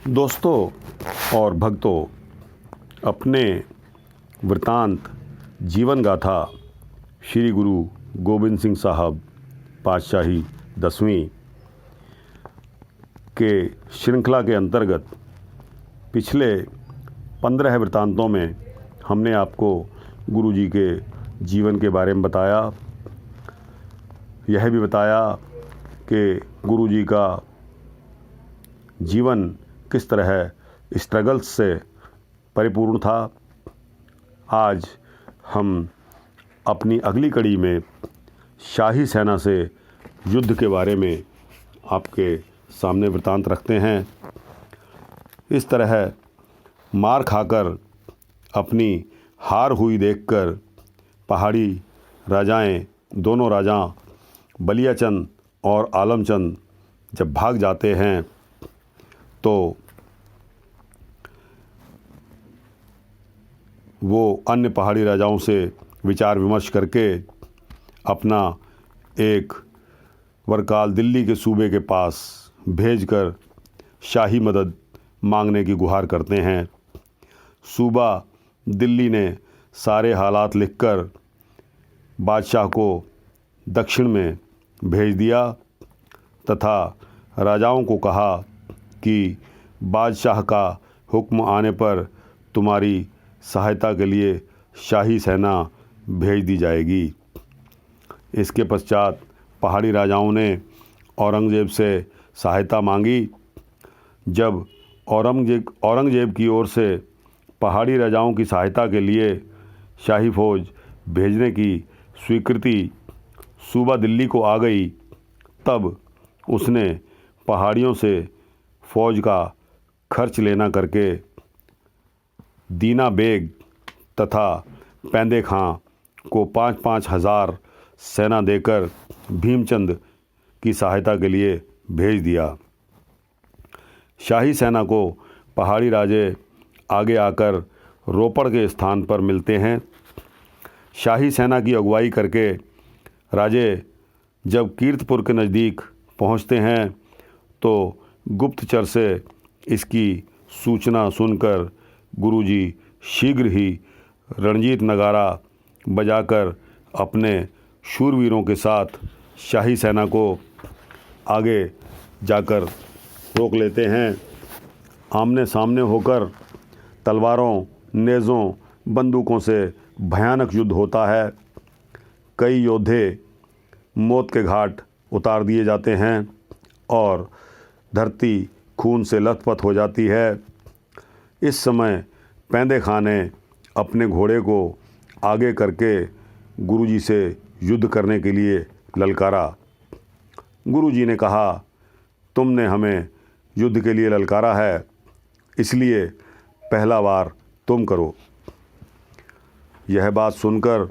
दोस्तों और भक्तों, अपने वृतांत जीवन गाथा श्री गुरु गोबिंद सिंह साहब पातशाही 10वीं के श्रृंखला के अंतर्गत पिछले 15 वृतांतों में हमने आपको गुरु जी के जीवन के बारे में बताया। यह भी बताया कि गुरु जी का जीवन किस तरह स्ट्रगल्स से परिपूर्ण था। आज हम अपनी अगली कड़ी में शाही सेना से युद्ध के बारे में आपके सामने वृतांत रखते हैं। इस तरह मार खाकर अपनी हार हुई देखकर पहाड़ी राजाएं, दोनों राजा बलियाचंद और आलमचंद जब भाग जाते हैं तो वो अन्य पहाड़ी राजाओं से विचार विमर्श करके अपना एक वरकाल दिल्ली के सूबे के पास भेजकर शाही मदद मांगने की गुहार करते हैं। सूबा दिल्ली ने सारे हालात लिखकर बादशाह को दक्षिण में भेज दिया तथा राजाओं को कहा कि बादशाह का हुक्म आने पर तुम्हारी सहायता के लिए शाही सेना भेज दी जाएगी। इसके पश्चात पहाड़ी राजाओं ने औरंगज़ेब से सहायता मांगी। जब औरंगज़ेब की ओर से पहाड़ी राजाओं की सहायता के लिए शाही फ़ौज भेजने की स्वीकृति सूबा दिल्ली को आ गई, तब उसने पहाड़ियों से फ़ौज का खर्च लेना करके दीना बेग तथा पैंदे खां को 5-5 हज़ार सेना देकर भीमचंद की सहायता के लिए भेज दिया। शाही सेना को पहाड़ी राजे आगे आकर रोपड़ के स्थान पर मिलते हैं। शाही सेना की अगुवाई करके राजे जब कीर्तपुर के नज़दीक पहुंचते हैं तो गुप्तचर से इसकी सूचना सुनकर गुरुजी शीघ्र ही रणजीत नगारा बजाकर अपने शूरवीरों के साथ शाही सेना को आगे जाकर रोक लेते हैं। आमने सामने होकर तलवारों, नेज़ों, बंदूकों से भयानक युद्ध होता है। कई योद्धे मौत के घाट उतार दिए जाते हैं और धरती खून से लथपथ हो जाती है। इस समय पैंदे खां ने अपने घोड़े को आगे करके गुरुजी से युद्ध करने के लिए ललकारा। गुरुजी ने कहा, तुमने हमें युद्ध के लिए ललकारा है, इसलिए पहला वार तुम करो। यह बात सुनकर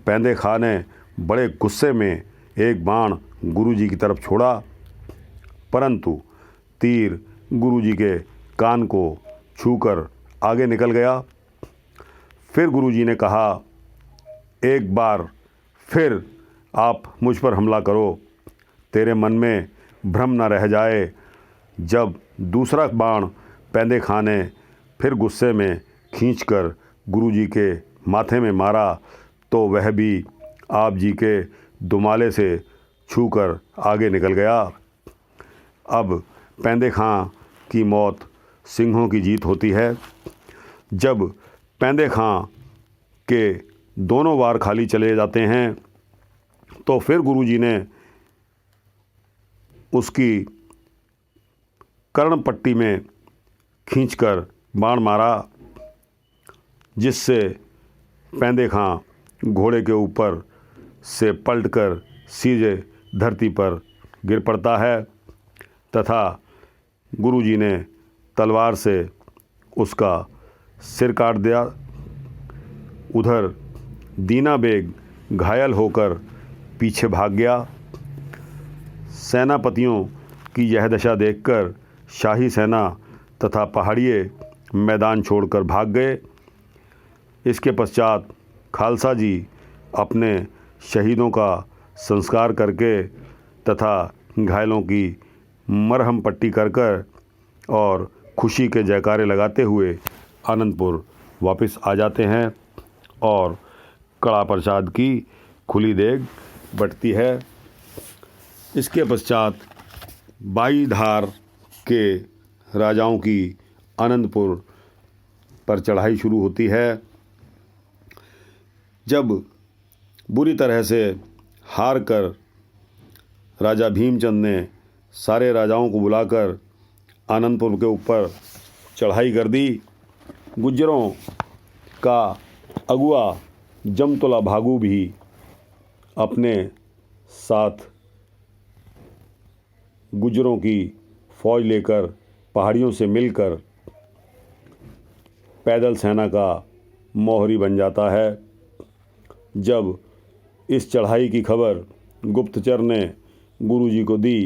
पैंदे खां ने बड़े गुस्से में एक बाण गुरुजी की तरफ छोड़ा, परंतु तीर गुरुजी के कान को छूकर आगे निकल गया। फिर गुरुजी ने कहा, एक बार फिर आप मुझ पर हमला करो, तेरे मन में भ्रम न रह जाए। जब दूसरा बाण पैंदे खां ने फिर गुस्से में खींचकर गुरुजी के माथे में मारा तो वह भी आप जी के दुमाले से छूकर आगे निकल गया। अब पैंदे खां की मौत सिंहों की जीत होती है। जब पैंदे खां के दोनों वार खाली चले जाते हैं तो फिर गुरुजी ने उसकी कर्ण पट्टी में खींचकर बाण मारा, जिससे पैंदे खां घोड़े के ऊपर से पलटकर सीधे धरती पर गिर पड़ता है तथा गुरुजी ने तलवार से उसका सिर काट दिया। उधर दीना बेग घायल होकर पीछे भाग गया। सेनापतियों की यह दशा देखकर शाही सेना तथा पहाड़िए मैदान छोड़कर भाग गए। इसके पश्चात खालसा जी अपने शहीदों का संस्कार करके तथा घायलों की मरहम पट्टी कर और खुशी के जयकारे लगाते हुए आनंदपुर वापस आ जाते हैं और कड़ा प्रसाद की खुली देग बटती है। इसके पश्चात बाई धार के राजाओं की आनंदपुर पर चढ़ाई शुरू होती है। जब बुरी तरह से हार कर राजा भीमचंद ने सारे राजाओं को बुलाकर आनंदपुर के ऊपर चढ़ाई कर दी। गुज्जरों का अगुआ जमतुला भागू भी अपने साथ गुज्जरों की फौज लेकर पहाड़ियों से मिलकर पैदल सेना का मोहरी बन जाता है। जब इस चढ़ाई की खबर गुप्तचर ने गुरुजी को दी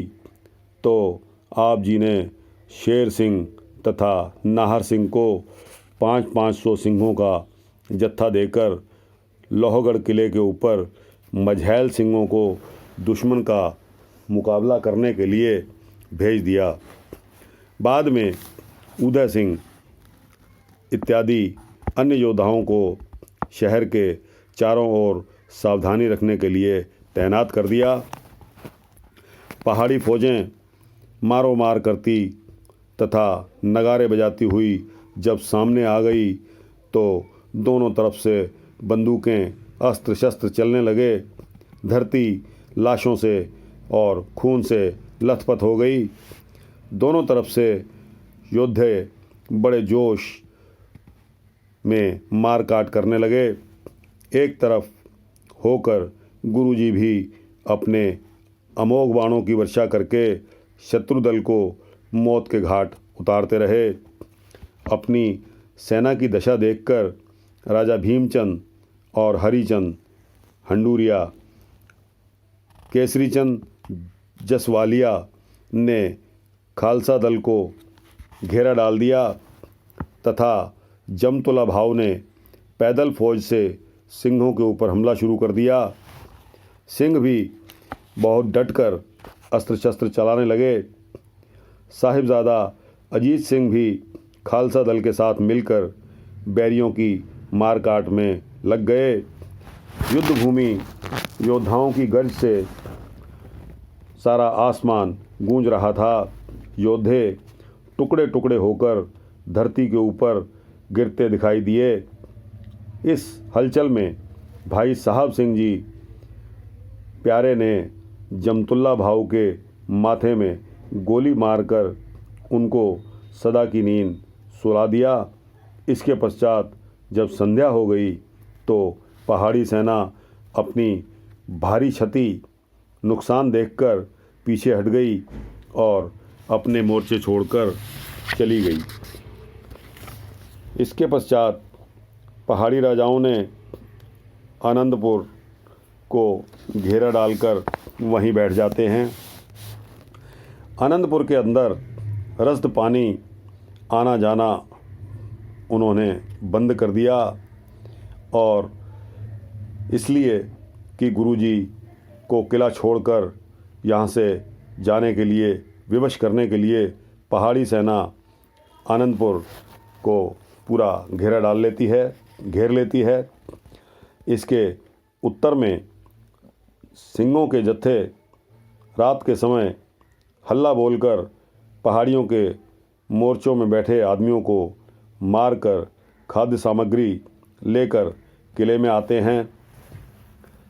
तो आप जी ने शेर सिंह तथा नाहर सिंह को 500 सिंहों का जत्था देकर लोहगढ़ किले के ऊपर मझैल सिंहों को दुश्मन का मुकाबला करने के लिए भेज दिया। बाद में उदय सिंह इत्यादि अन्य योद्धाओं को शहर के चारों ओर सावधानी रखने के लिए तैनात कर दिया। पहाड़ी फौजें मारो मार करती तथा नगारे बजाती हुई जब सामने आ गई तो दोनों तरफ से बंदूकें अस्त्र शस्त्र चलने लगे। धरती लाशों से और खून से लथपथ हो गई। दोनों तरफ से योद्धे बड़े जोश में मार काट करने लगे। एक तरफ होकर गुरुजी भी अपने अमोघ बाणों की वर्षा करके शत्रु दल को मौत के घाट उतारते रहे। अपनी सेना की दशा देखकर राजा भीमचंद और हरिचंद हंडूरिया केसरीचंद जसवालिया ने खालसा दल को घेरा डाल दिया तथा जमतुला भाव ने पैदल फौज से सिंहों के ऊपर हमला शुरू कर दिया। सिंह भी बहुत डटकर अस्त्र शस्त्र चलाने लगे। साहिबजादा अजीत सिंह भी खालसा दल के साथ मिलकर बैरियों की मारकाट में लग गए। युद्ध भूमि योद्धाओं की गर्ज से सारा आसमान गूंज रहा था। योद्धे टुकड़े टुकड़े होकर धरती के ऊपर गिरते दिखाई दिए। इस हलचल में भाई साहब सिंह जी प्यारे ने जमतुल्ला भाऊ के माथे में गोली मारकर उनको सदा की नींद सुला दिया। इसके पश्चात जब संध्या हो गई तो पहाड़ी सेना अपनी भारी क्षति नुकसान देखकर पीछे हट गई और अपने मोर्चे छोड़कर चली गई। इसके पश्चात पहाड़ी राजाओं ने आनंदपुर को घेरा डालकर वहीं बैठ जाते हैं। आनंदपुर के अंदर रसद पानी आना जाना उन्होंने बंद कर दिया और इसलिए कि गुरुजी को किला छोड़कर यहाँ से जाने के लिए विवश करने के लिए पहाड़ी सेना आनंदपुर को पूरा घेर लेती है। इसके उत्तर में सिंहों के जत्थे रात के समय हल्ला बोलकर पहाड़ियों के मोर्चों में बैठे आदमियों को मारकर खाद्य सामग्री लेकर किले में आते हैं।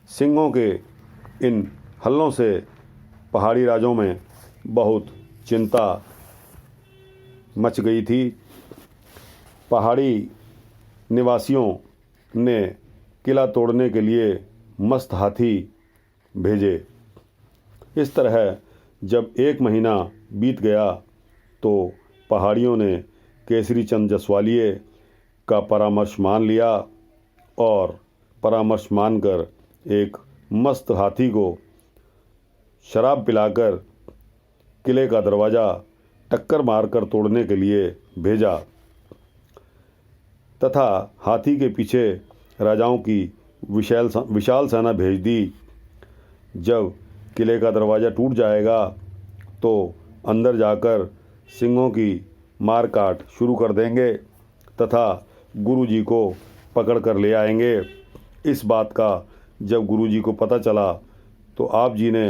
सिंहों के इन हल्लों से पहाड़ी राजों में बहुत चिंता मच गई थी। पहाड़ी निवासियों ने किला तोड़ने के लिए मस्त हाथी भेजे। इस तरह जब 1 महीना बीत गया तो पहाड़ियों ने केसरी चंद जसवालिये का परामर्श मान लिया और परामर्श मानकर एक मस्त हाथी को शराब पिलाकर किले का दरवाज़ा टक्कर मारकर तोड़ने के लिए भेजा तथा हाथी के पीछे राजाओं की विशाल सेना भेज दी। जब किले का दरवाज़ा टूट जाएगा तो अंदर जाकर सिंहों की मार काट शुरू कर देंगे तथा गुरुजी को पकड़ कर ले आएंगे। इस बात का जब गुरुजी को पता चला तो आप जी ने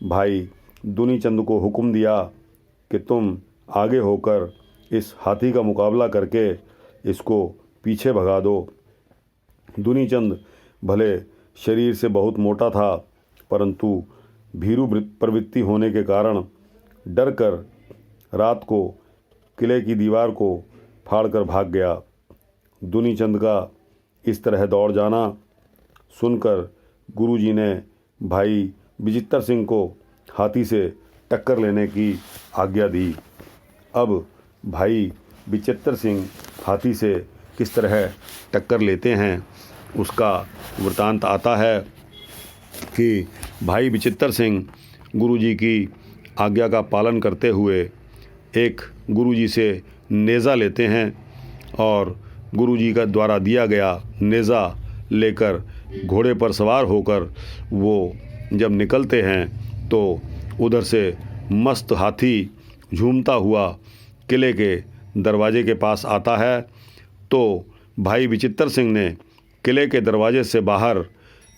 भाई दुनीचंद को हुक्म दिया कि तुम आगे होकर इस हाथी का मुकाबला करके इसको पीछे भगा दो। दुनीचंद भले शरीर से बहुत मोटा था, परंतु भीरू प्रवृत्ति होने के कारण डर कर रात को किले की दीवार को फाड़कर भाग गया। दुनीचंद का इस तरह दौड़ जाना सुनकर गुरुजी ने भाई विचित्र सिंह को हाथी से टक्कर लेने की आज्ञा दी। अब भाई विचित्र सिंह हाथी से किस तरह टक्कर लेते हैं उसका वृतांत आता है कि भाई विचित्र सिंह गुरुजी की आज्ञा का पालन करते हुए एक गुरुजी से नेज़ा लेते हैं और गुरुजी का द्वारा दिया गया नेज़ा लेकर घोड़े पर सवार होकर वो जब निकलते हैं तो उधर से मस्त हाथी झूमता हुआ किले के दरवाजे के पास आता है। तो भाई विचित्र सिंह ने किले के दरवाजे से बाहर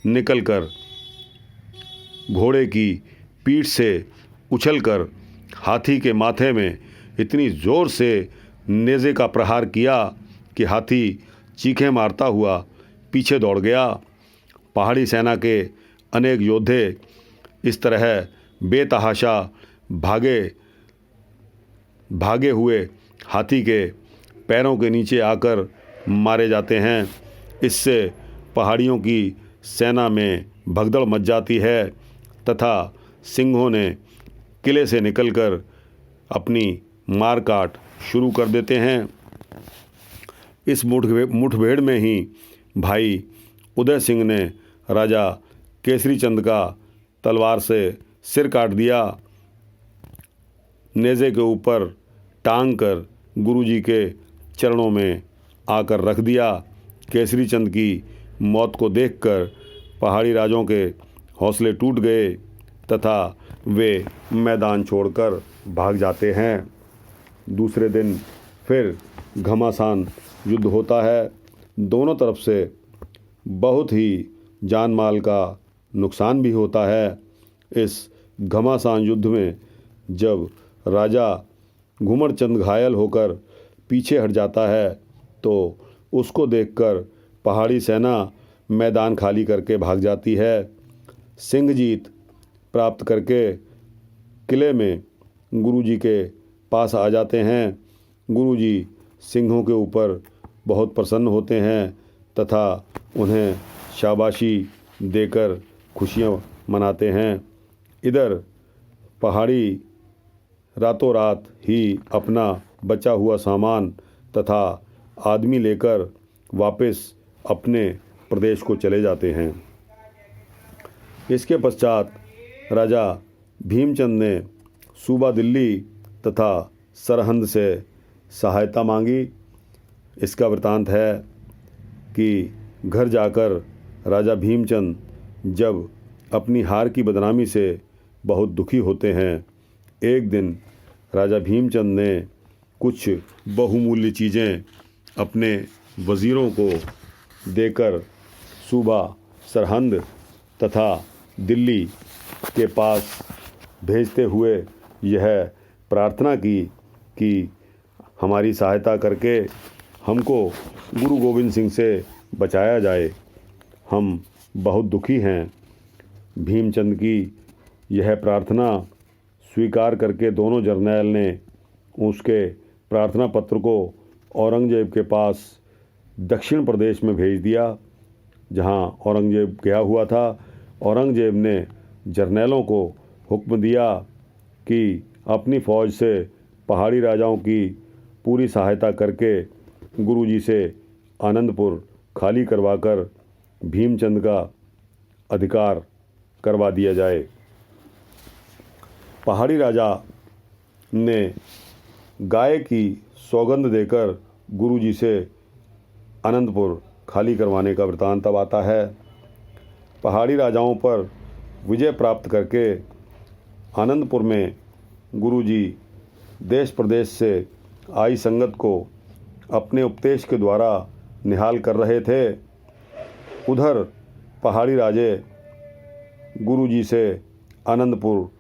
निकलकर घोड़े की पीठ से उछलकर हाथी के माथे में इतनी ज़ोर से नेज़े का प्रहार किया कि हाथी चीखें मारता हुआ पीछे दौड़ गया। पहाड़ी सेना के अनेक योद्धे इस तरह बेतहाशा भागे हुए हाथी के पैरों के नीचे आकर मारे जाते हैं। इससे पहाड़ियों की सेना में भगदड़ मच जाती है तथा सिंहों ने किले से निकलकर अपनी मार काट शुरू कर देते हैं। इस मुठभेड़ में ही भाई उदय सिंह ने राजा केसरी चंद का तलवार से सिर काट दिया। नेज़े के ऊपर टांग कर गुरुजी के चरणों में आकर रख दिया। केसरी चंद की मौत को देखकर पहाड़ी राजाओं के हौसले टूट गए तथा वे मैदान छोड़कर भाग जाते हैं। दूसरे दिन फिर घमासान युद्ध होता है। दोनों तरफ से बहुत ही जान माल का नुकसान भी होता है। इस घमासान युद्ध में जब राजा घूमर चंद घायल होकर पीछे हट जाता है तो उसको देखकर पहाड़ी सेना मैदान खाली करके भाग जाती है। सिंह जीत प्राप्त करके किले में गुरुजी के पास आ जाते हैं। गुरुजी सिंहों के ऊपर बहुत प्रसन्न होते हैं तथा उन्हें शाबाशी देकर खुशियां मनाते हैं। इधर पहाड़ी रातों रात ही अपना बचा हुआ सामान तथा आदमी लेकर वापस अपने प्रदेश को चले जाते हैं। इसके पश्चात राजा भीमचंद ने सूबा दिल्ली तथा सरहंद से सहायता मांगी। इसका वृतांत है कि घर जाकर राजा भीमचंद जब अपनी हार की बदनामी से बहुत दुखी होते हैं, एक दिन राजा भीमचंद ने कुछ बहुमूल्य चीज़ें अपने वज़ीरों को देकर सूबा सरहंद तथा दिल्ली के पास भेजते हुए यह प्रार्थना की कि हमारी सहायता करके हमको गुरु गोविंद सिंह से बचाया जाए। हम बहुत दुखी हैं। भीमचंद की यह प्रार्थना स्वीकार करके दोनों जर्नैल ने उसके प्रार्थना पत्र को औरंगजेब के पास दक्षिण प्रदेश में भेज दिया, जहां औरंगजेब गया हुआ था। औरंगजेब ने जर्नैलों को हुक्म दिया कि अपनी फ़ौज से पहाड़ी राजाओं की पूरी सहायता करके गुरुजी से आनंदपुर खाली करवाकर भीमचंद का अधिकार करवा दिया जाए। पहाड़ी राजा ने गाय की सौगंध देकर गुरुजी से आनंदपुर खाली करवाने का वृतांत अब आता है। पहाड़ी राजाओं पर विजय प्राप्त करके आनंदपुर में गुरुजी देश प्रदेश से आई संगत को अपने उपदेश के द्वारा निहाल कर रहे थे, उधर पहाड़ी राजे गुरुजी से आनंदपुर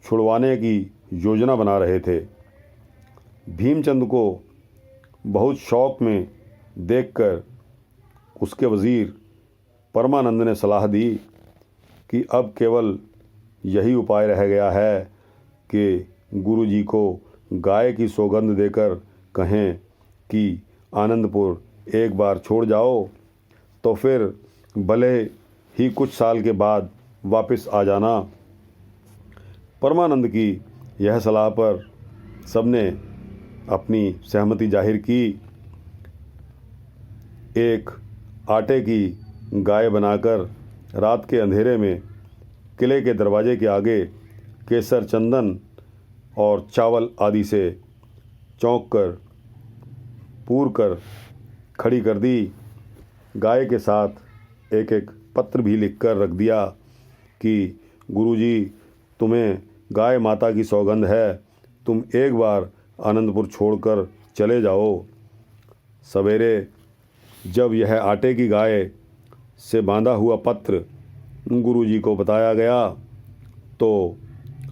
छुड़वाने की योजना बना रहे थे। भीमचंद को बहुत शौक में देखकर उसके वज़ीर परमानंद ने सलाह दी कि अब केवल यही उपाय रह गया है कि गुरुजी को गाय की सौगंध देकर कहें कि आनंदपुर एक बार छोड़ जाओ, तो फिर भले ही कुछ साल के बाद वापस आ जाना। परमानंद की यह सलाह पर सबने अपनी सहमति जाहिर की। एक आटे की गाय बनाकर रात के अंधेरे में किले के दरवाजे के आगे केसर, चंदन और चावल आदि से चौंक कर पूर कर खड़ी कर दी। गाय के साथ एक एक पत्र भी लिखकर रख दिया कि गुरुजी, तुम्हें गाय माता की सौगंध है, तुम एक बार आनंदपुर छोड़कर चले जाओ। सवेरे जब यह आटे की गाय से बांधा हुआ पत्र गुरुजी को बताया गया तो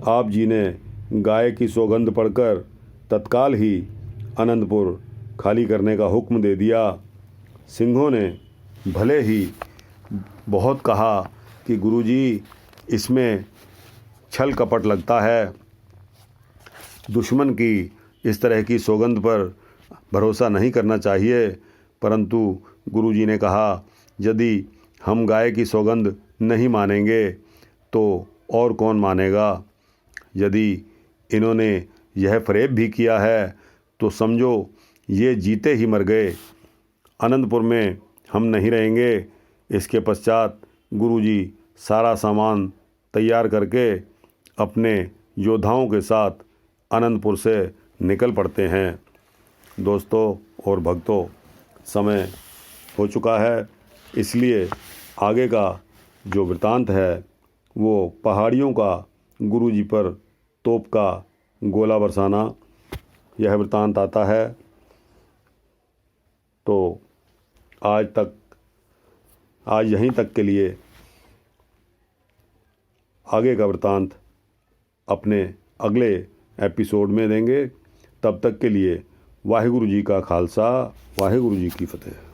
आप जी ने गाय की सौगंध पढ़कर तत्काल ही आनंदपुर खाली करने का हुक्म दे दिया। सिंहों ने भले ही बहुत कहा कि गुरुजी, इसमें छल कपट लगता है, दुश्मन की इस तरह की सौगंध पर भरोसा नहीं करना चाहिए, परंतु गुरुजी ने कहा, यदि हम गाय की सौगंध नहीं मानेंगे तो और कौन मानेगा। यदि इन्होंने यह फरेब भी किया है तो समझो ये जीते ही मर गए। आनंदपुर में हम नहीं रहेंगे। इसके पश्चात गुरुजी सारा सामान तैयार करके अपने योद्धाओं के साथ आनंदपुर से निकल पड़ते हैं। दोस्तों और भक्तों, समय हो चुका है, इसलिए आगे का जो वृतांत है वो पहाड़ियों का गुरुजी पर तोप का गोला बरसाना, यह वृतांत आता है। तो आज यहीं तक के लिए आगे का वृतांत अपने अगले एपिसोड में देंगे। तब तक के लिए वाहिगुरु जी का खालसा, वाहिगुरु जी की फतेह।